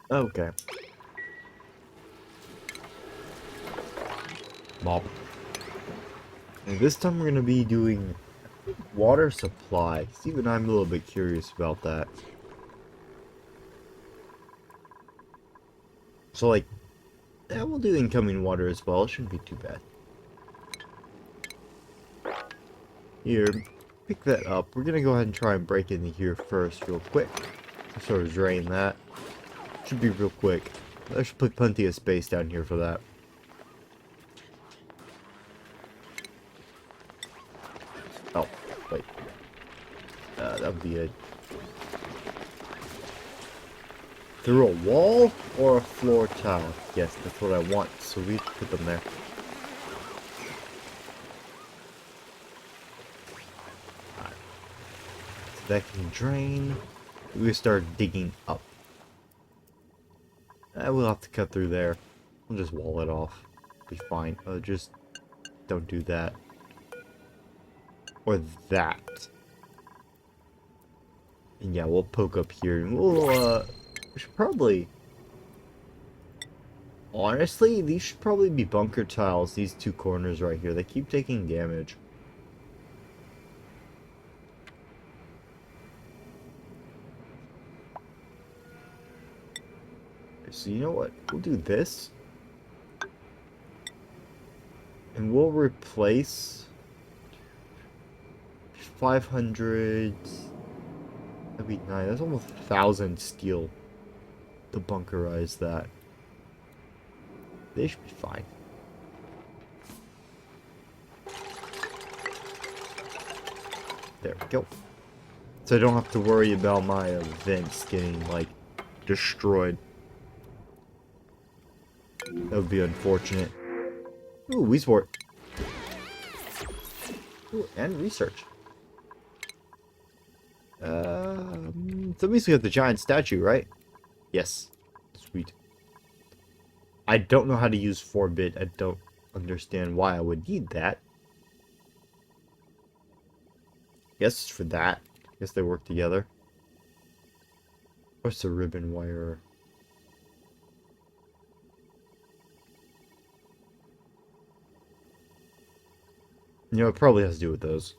Okay. Mop. And this time we're gonna be doing water supply. Even I'm a little bit curious about that. So like, yeah, we'll do incoming water as well. It shouldn't be too bad. Here, pick that up. We're gonna go ahead and try and break into here first real quick. Sort of drain that. Should be real quick. I should put plenty of space down here for that. Oh, wait. That would be it. Through a wall or a floor tile? Yes, that's what I want. So we put them there. Alright. So that can drain. We start digging up. We'll have to cut through there. We'll just wall it off. Be fine. Just don't do that. Or that. And yeah, we'll poke up here and we'll, we should probably... Honestly, these should probably be bunker tiles, these two corners right here. They keep taking damage. So you know what? We'll do this. And we'll replace 500... That'd be nice. That's almost 1,000 steel to bunkerize that. They should be fine. There we go. So I don't have to worry about my vents getting, like, destroyed. That would be unfortunate. Ooh, Weesport. Ooh, and research. So basically have the giant statue, right? Yes. Sweet. I don't know how to use 4-bit. I don't understand why I would need that. Guess it's for that. Guess they work together. What's the ribbon wire? You know, it probably has to do with those.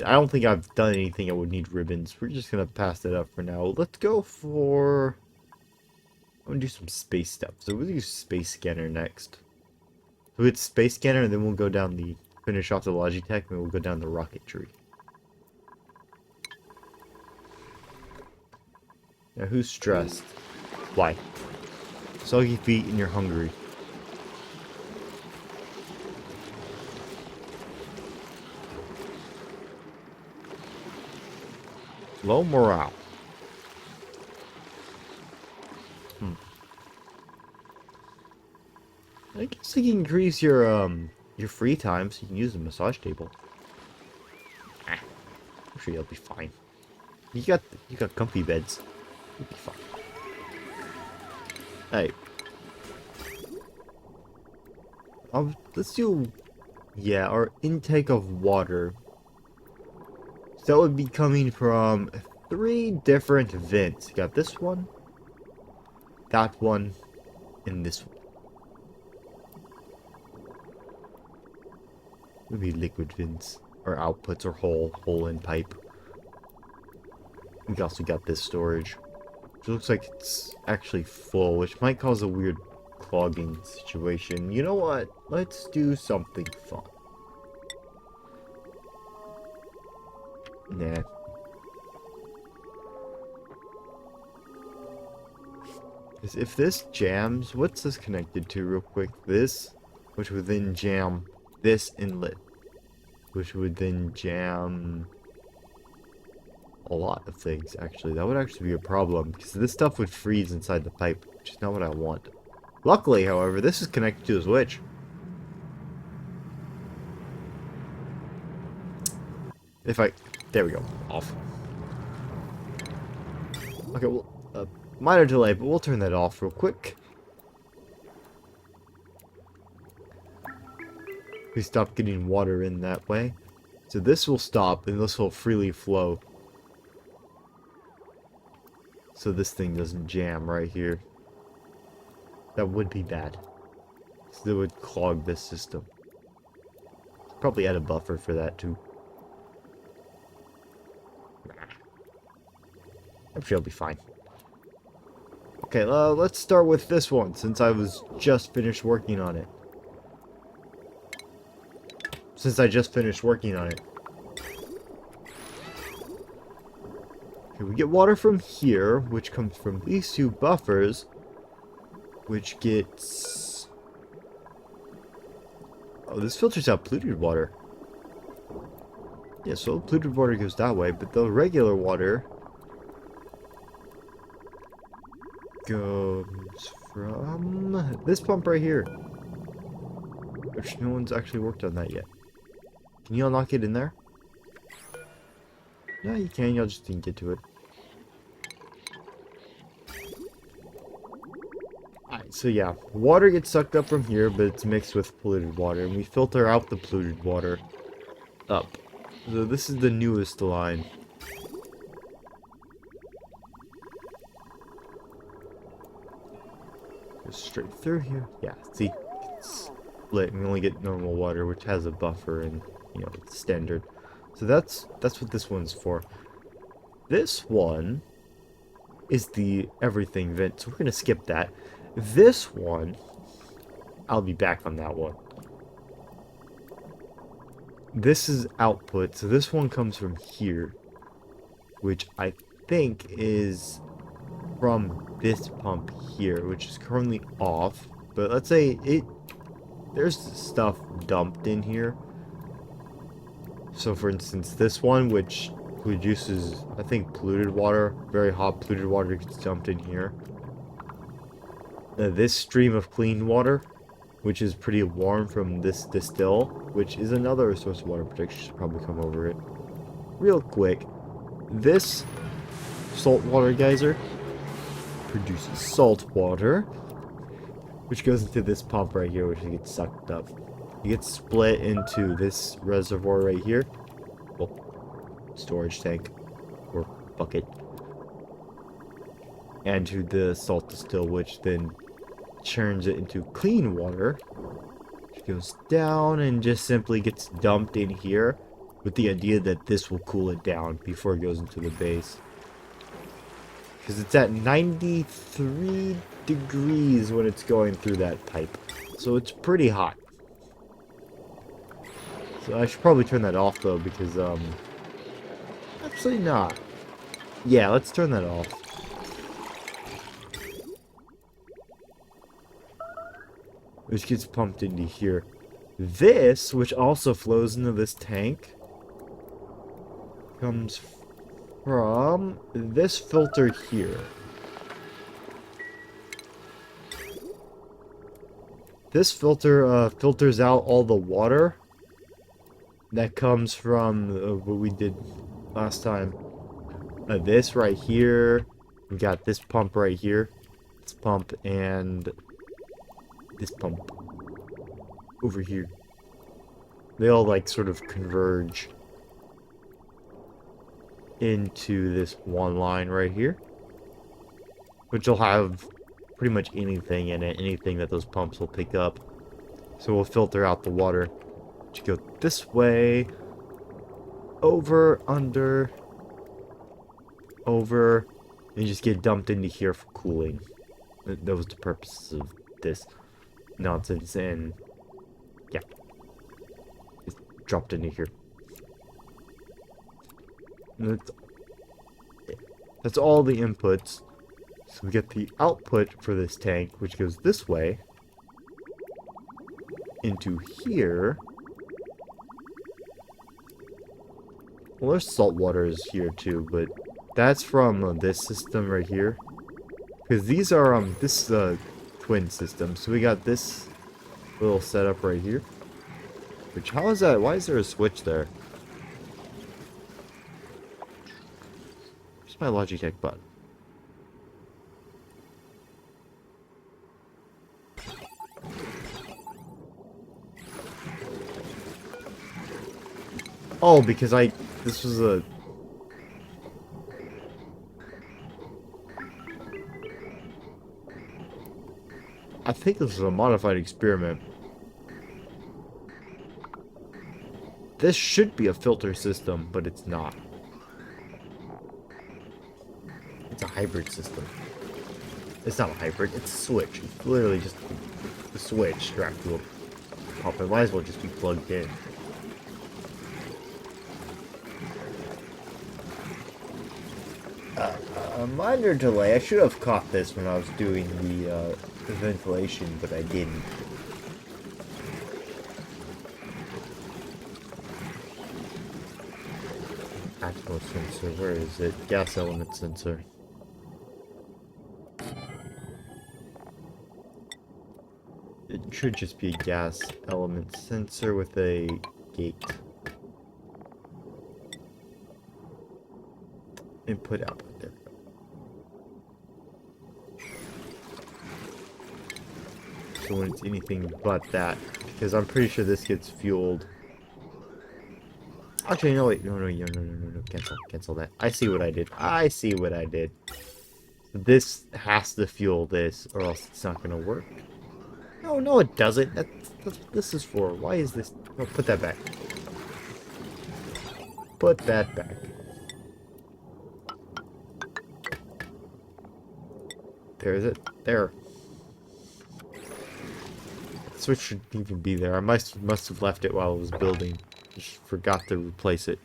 I don't think I've done anything I would need ribbons. We're just gonna pass that up for now. Let's go for... I'm gonna do some space stuff. So we'll do space scanner next. So it's space scanner and then we'll go down the... Finish off the Logitech and we'll go down the rocketry. Now who's stressed? Why? Soggy feet and you're hungry. Low morale. I guess you can increase your free time so you can use the massage table. I'm sure you'll be fine. You got comfy beds. You'll be fine. Hey. Let's do yeah, our intake of water. So that would be coming from 3 different vents. You got this one, that one, and this one. Maybe liquid vents, or outputs, or hole in pipe. We also got this storage. It looks like it's actually full, which might cause a weird clogging situation. You know what? Let's do something fun. Nah. If this jams, what's this connected to real quick? This, which would then jam this inlet, which would then jam a lot of things, actually. That would actually be a problem, because this stuff would freeze inside the pipe, which is not what I want. Luckily, however, this is connected to a switch. There we go. Off. Okay, well, minor delay, but we'll turn that off real quick. We stop getting water in that way. So this will stop, and this will freely flow. so this thing doesn't jam right here. That would be bad. So it would clog this system. Probably add a buffer for that too. I'm sure it'll be fine. Okay, let's start with this one, since I was just finished working on it. Okay, we get water from here, which comes from these two buffers, which gets... Oh, this filters out polluted water. Yeah, so polluted water goes that way, but the regular water goes from this pump right here. Which no one's actually worked on that yet. Can you unlock it in there? Yeah, you can. You'll just need to get to it. Alright, so yeah. Water gets sucked up from here, but it's mixed with polluted water. And we filter out the polluted water up. So this is the newest line. Goes straight through here. Yeah, see? It's split. We only get normal water, which has a buffer and, you know, it's standard. So that's what this one's for. This one is the everything vent, so we're gonna skip that. This one, I'll be back on that one. This is output, so this one comes from here, which I think is from this pump here, which is currently off. But let's say there's stuff dumped in here. So for instance, this one, which produces, I think, polluted water, very hot polluted water gets dumped in here. This stream of clean water, which is pretty warm from this distill, which is another source of water protection, should probably come over it. Real quick, this saltwater geyser produces salt water, which goes into this pump right here, which gets sucked up. It gets split into this reservoir right here. Well, storage tank or bucket. And to the salt distill, which then churns it into clean water, which goes down and just simply gets dumped in here with the idea that this will cool it down before it goes into the base. Because it's at 93 degrees when it's going through that pipe. So it's pretty hot. So I should probably turn that off though, because actually not. Yeah, let's turn that off. Which gets pumped into here. This, which also flows into this tank, comes from this filter here. This filter filters out all the water that comes from what we did last time. This right here. We got this pump right here. This pump and this pump over here. They all like sort of converge into this one line right here, which will have pretty much anything in it, anything that those pumps will pick up. So we'll filter out the water to go this way, over, under, over, and just get dumped into here for cooling. That was the purpose of this nonsense, and yeah, it's dropped into here. And that's all the inputs. So we get the output for this tank, which goes this way into here. Well, there's salt water is here too, but that's from this system right here. Because these are this twin system. So we got this little setup right here. Which, how is that? Why is there a switch there? Where's my Logitech button? Oh, because this was a... I think this is a modified experiment. This should be a filter system, but it's not. It's a hybrid system. It's not a hybrid, it's a switch. It's literally just a switch strapped to a pump. It might as well just be plugged in. A minor delay. I should have caught this when I was doing the ventilation, but I didn't. Actual sensor, where is it? Gas element sensor. It should just be a gas element sensor with a gate. Input output, there. So when it's anything but that, because I'm pretty sure this gets fueled. Actually, no, wait, no, cancel that. I see what I did. This has to fuel this, or else it's not gonna work. No, it doesn't. That's what this is for. Why is this? Oh, put that back. Put that back. There's it. There. The switch shouldn't even be there. I must have left it while I was building. Just forgot to replace it.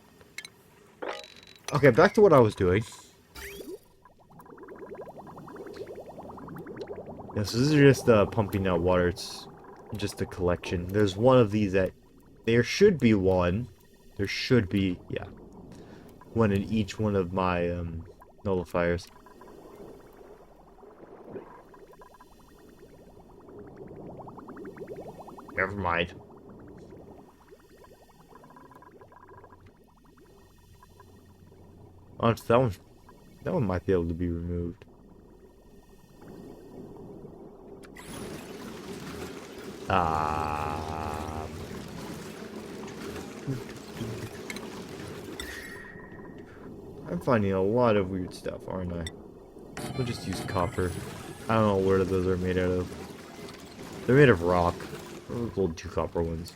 Okay, back to what I was doing. Yeah, so this is just pumping out water. It's just a collection. There's one of these that... There should be one. There should be, yeah. One in each one of my nullifiers. Never mind. Oh, that one might be able to be removed. I'm finding a lot of weird stuff, aren't I? We'll just use copper. I don't know where those are made out of. They're made of rock. Or little 2 copper ones.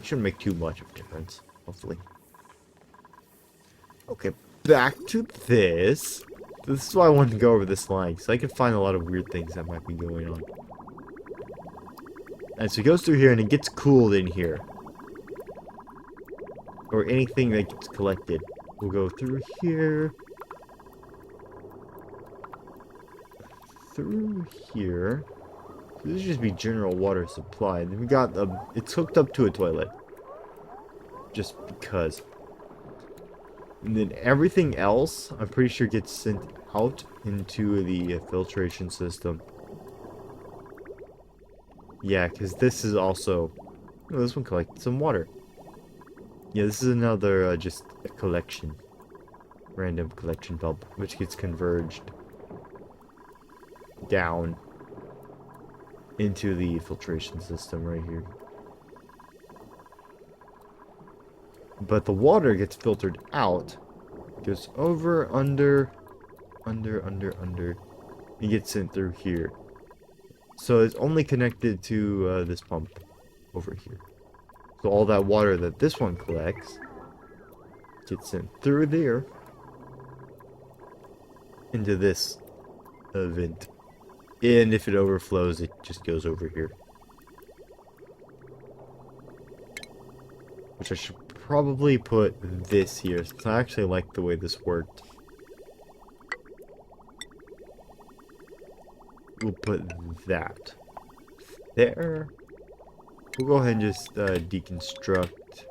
Shouldn't make too much of a difference, hopefully. Okay, back to this. This is why I wanted to go over this line, because I can find a lot of weird things that might be going on. And so it goes through here and it gets cooled in here. Or anything that gets collected. We'll go through here. Through here. So this should just be general water supply. And then we got it's hooked up to a toilet. Just because. And then everything else, I'm pretty sure gets sent out into the filtration system. Yeah, because this is also... Oh, this one collected some water. Yeah, this is another, just a collection. Random collection bulb, which gets converged down into the filtration system right here. But the water gets filtered out, goes over, under, and gets sent through here. So it's only connected to this pump over here. So all that water that this one collects gets sent through there into this vent. And if it overflows, it just goes over here. Which I should probably put this here, since I actually like the way this worked. We'll put that there. We'll go ahead and just deconstruct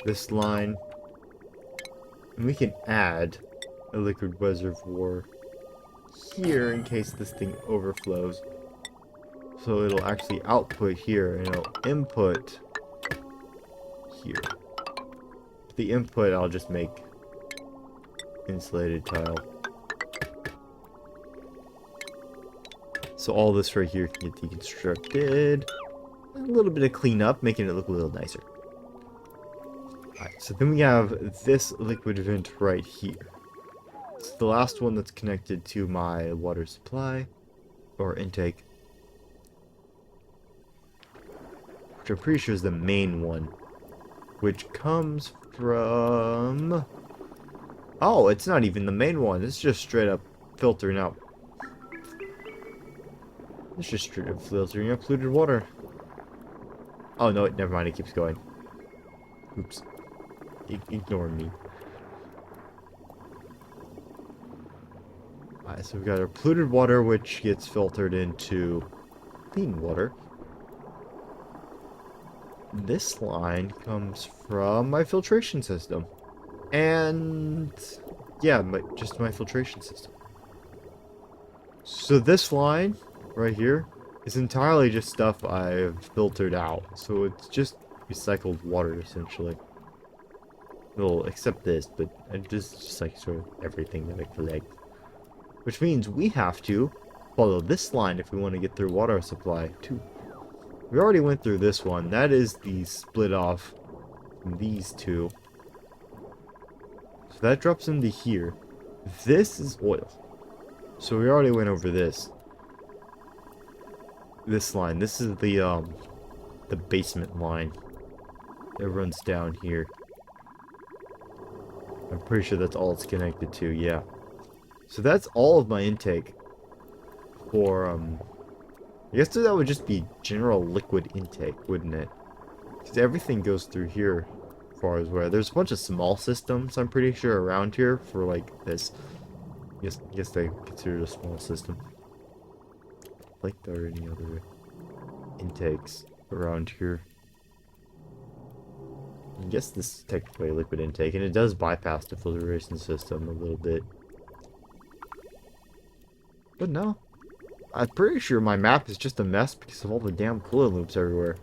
this line. And we can add a liquid reservoir here in case this thing overflows. So it'll actually output here and it'll input here. The input I'll just make insulated tile. So all this right here can get deconstructed. A little bit of cleanup, making it look a little nicer. Alright, so then we have this liquid vent right here. It's the last one that's connected to my water supply, or intake. which I'm pretty sure is the main one, which comes from... Oh, it's not even the main one. It's just straight up filtering out. It's just straight up filtering out polluted water. Oh, no, never mind. It keeps going. Oops. Ignore me. Alright, so we've got our polluted water, which gets filtered into clean water. This line comes from my filtration system. And yeah, just my filtration system. So this line right here is entirely just stuff I've filtered out. So it's just recycled water essentially. Well, except this, but just like sort of everything that I collect. Which means we have to follow this line if we want to get through water supply too. We already went through this one. That is the split off from these two. So that drops into here. This is oil. So we already went over this. This line. This is the basement line. It runs down here. I'm pretty sure that's all it's connected to, yeah. So that's all of my intake for, I guess that would just be general liquid intake, wouldn't it? Because everything goes through here, as far as where. There's a bunch of small systems, I'm pretty sure, around here for, like, this. I guess they consider it a small system. Like there are any other intakes around here. I guess this is technically a liquid intake, and it does bypass the filtration system a little bit. But no. I'm pretty sure my map is just a mess because of all the damn cooler loops everywhere.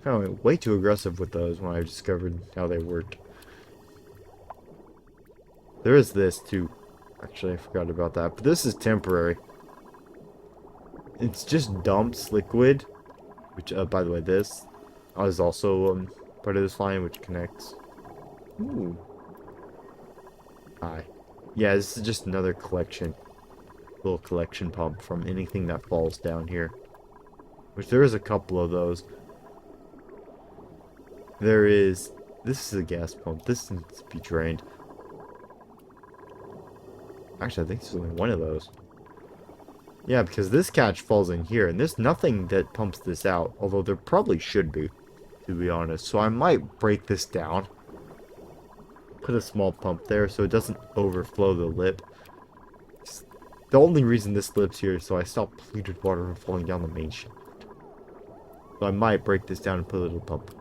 I went way too aggressive with those when I discovered how they worked. There is this too. Actually, I forgot about that. But this is temporary. It's just dumps liquid. Which, by the way, this is also part of this line which connects. Ooh. Hi. Yeah, this is just another collection. Little collection pump from anything that falls down here. Which there is a couple of those. There is... This is a gas pump. This needs to be drained. Actually, I think there's only one of those. Yeah, because this catch falls in here, and there's nothing that pumps this out. Although there probably should be, to be honest. So I might break this down. Put a small pump there so it doesn't overflow the lip. The only reason this lip's here is so I stop polluted water from falling down the main shaft. So I might break this down and put a little pump.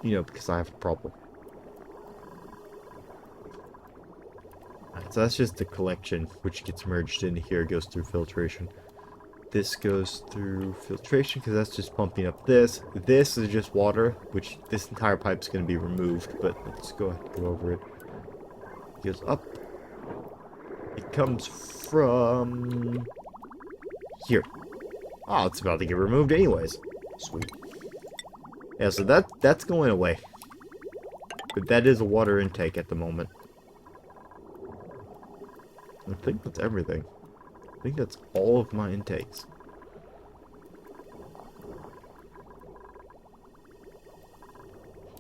You know, because I have a problem. Alright, so that's just the collection, which gets merged into here, goes through filtration. This goes through filtration, because that's just pumping up this. This is just water, which this entire pipe's going to be removed, but let's go ahead and go over it. It goes up. It comes from... here. Oh, it's about to get removed anyways. Sweet. Yeah, so that's going away. But that is a water intake at the moment. I think that's everything. I think that's all of my intakes.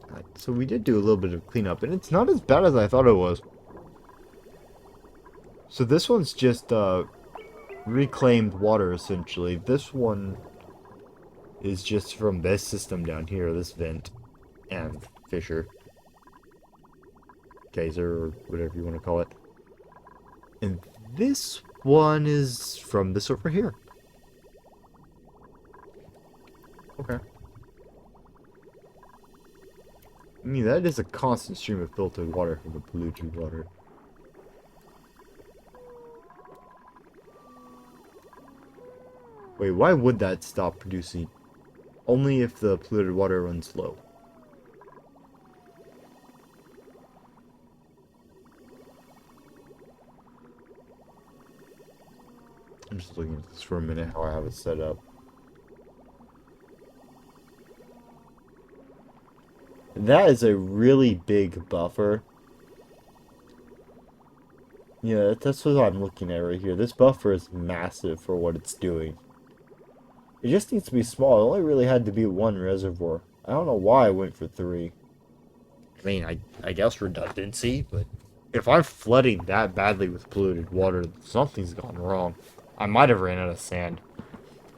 Alright, so we did do a little bit of cleanup, and it's not as bad as I thought it was. So this one's just reclaimed water, essentially. This one is just from this system down here, this vent, and fissure. Geyser, or whatever you want to call it. And this one is from this over here. Okay. I mean, that is a constant stream of filtered water from the polluted water. Wait, why would that stop producing? Only if the polluted water runs low. I'm just looking at this for a minute, how I have it set up. That is a really big buffer. Yeah, that's what I'm looking at right here. This buffer is massive for what it's doing. It just needs to be small. It only really had to be one reservoir. I don't know why I went for 3. I mean, I guess redundancy, but if I'm flooding that badly with polluted water, something's gone wrong. I might have ran out of sand.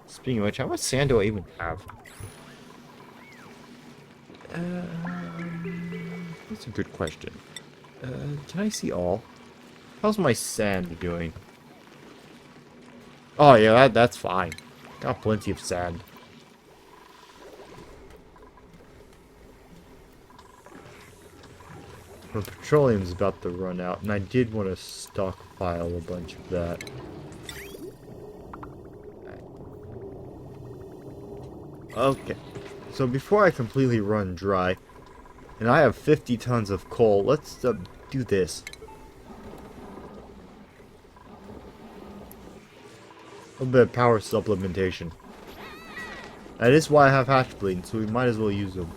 Speaking of which, how much sand do I even have? That's a good question. Can I see all? How's my sand doing? Oh yeah, that's fine. Got plenty of sand. My petroleum's about to run out, and I did want to stockpile a bunch of that. Okay, so before I completely run dry, and I have 50 tons of coal, let's do this. A little bit of power supplementation. That is why I have hatch bleeding, so we might as well use them.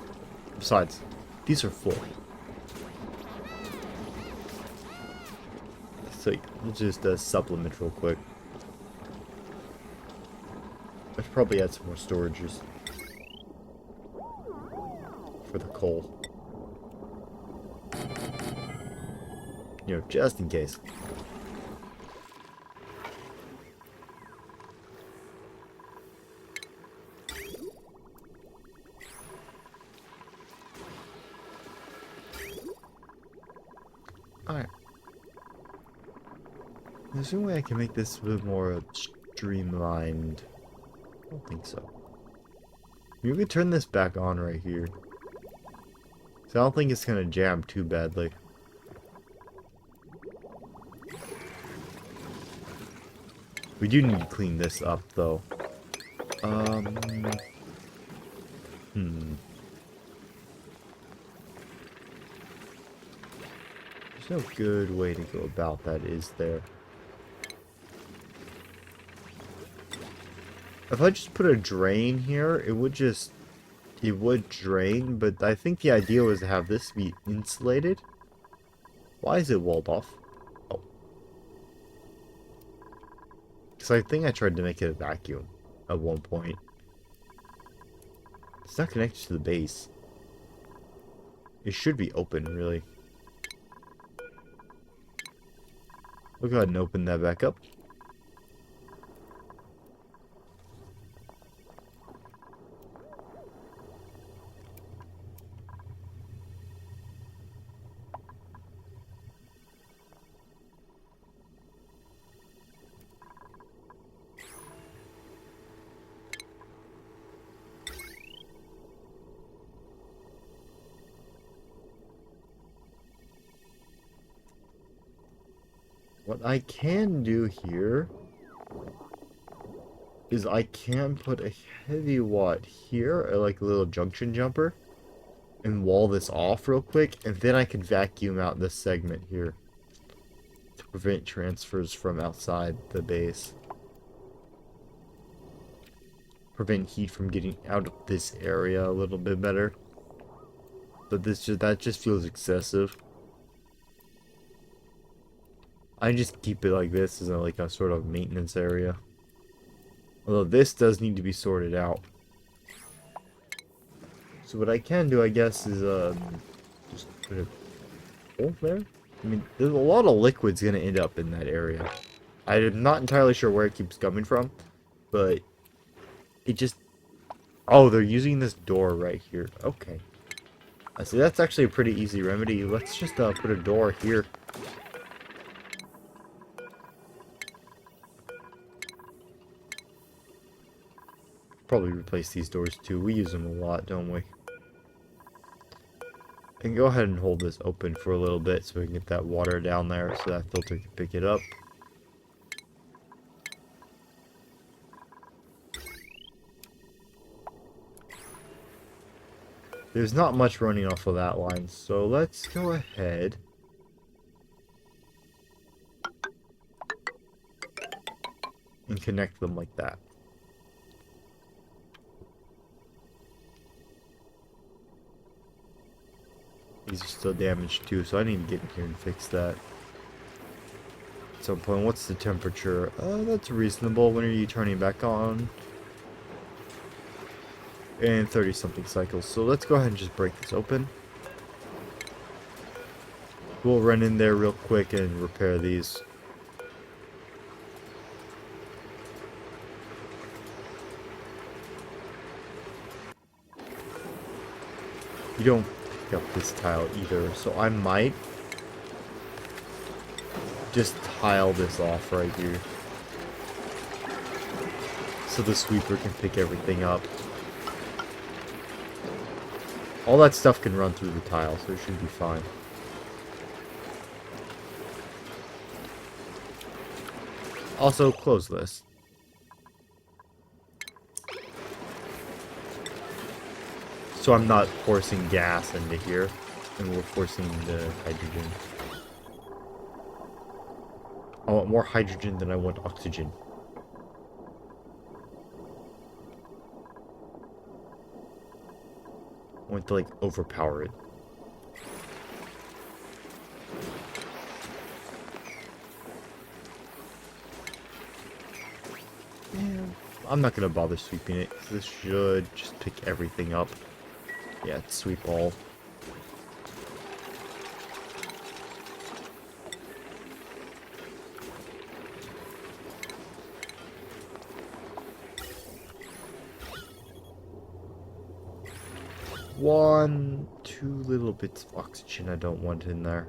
Besides, these are full. So we'll just supplement real quick. I should probably add some more storages for the coal. You know, just in case. Alright. There's no way I can make this a bit more streamlined. I don't think so. Maybe we could turn this back on right here. So I don't think it's gonna jam too badly. We do need to clean this up though. There's no good way to go about that, is there? If I just put a drain here, it would drain, but I think the idea was to have this be insulated. Why is it walled off? Oh. Because I think I tried to make it a vacuum at one point. It's not connected to the base. It should be open, really. We'll go ahead and open that back up. What I can do here is I can put a heavy watt here, like a little junction jumper, and wall this off real quick, and then I can vacuum out this segment here to prevent transfers from outside the base. Prevent heat from getting out of this area a little bit better. But that just feels excessive. I just keep it like this as like a sort of maintenance area. Although this does need to be sorted out. So what I can do, I guess, is just put a hole there. I mean, there's a lot of liquid's gonna end up in that area. I'm not entirely sure where it keeps coming from, but it just... Oh, they're using this door right here. Okay. I see, that's actually a pretty easy remedy. Let's just put a door here. Probably replace these doors too. We use them a lot, don't we? And go ahead and hold this open for a little bit so we can get that water down there so that filter can pick it up. There's not much running off of that line, so let's go ahead and connect them like that. These are still damaged too, so I need to get in here and fix that. At some point, what's the temperature? That's reasonable. When are you turning back on? and 30 something cycles. So let's go ahead and just break this open. We'll run in there real quick and repair these. You don't pick up this tile either, so I might just tile this off right here, so the sweeper can pick everything up. All that stuff can run through the tile, so it should be fine. Also, close this. So I'm not forcing gas into here, and we're forcing the hydrogen. I want more hydrogen than I want oxygen. I want to, like, overpower it. Yeah, I'm not gonna bother sweeping it, 'cause this should just pick everything up. Yeah, sweep all. Two little bits of oxygen I don't want in there.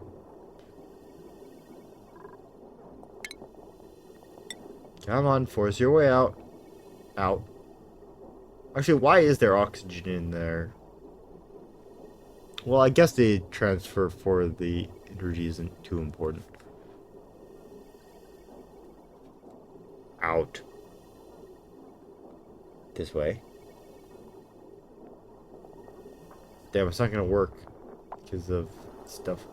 Come on, force your way out. Out. Actually, why is there oxygen in there? Well, I guess the transfer for the energy isn't too important. Out. This way. Damn, it's not gonna work because of stuff.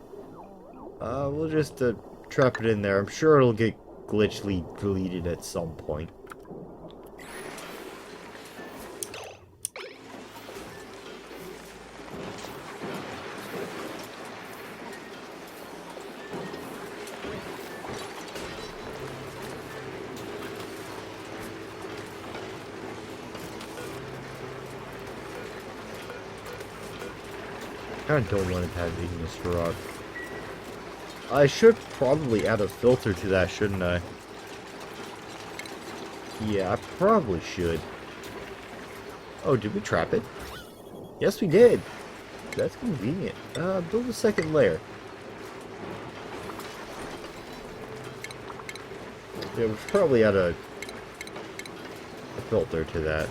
We'll just trap it in there. I'm sure it'll get glitchly deleted at some point. I don't want it to have igneous rock. I should probably add a filter to that, shouldn't I? Yeah, I probably should. Oh, did we trap it? Yes, we did. That's convenient. Build a second layer. Yeah, we should probably add a filter to that.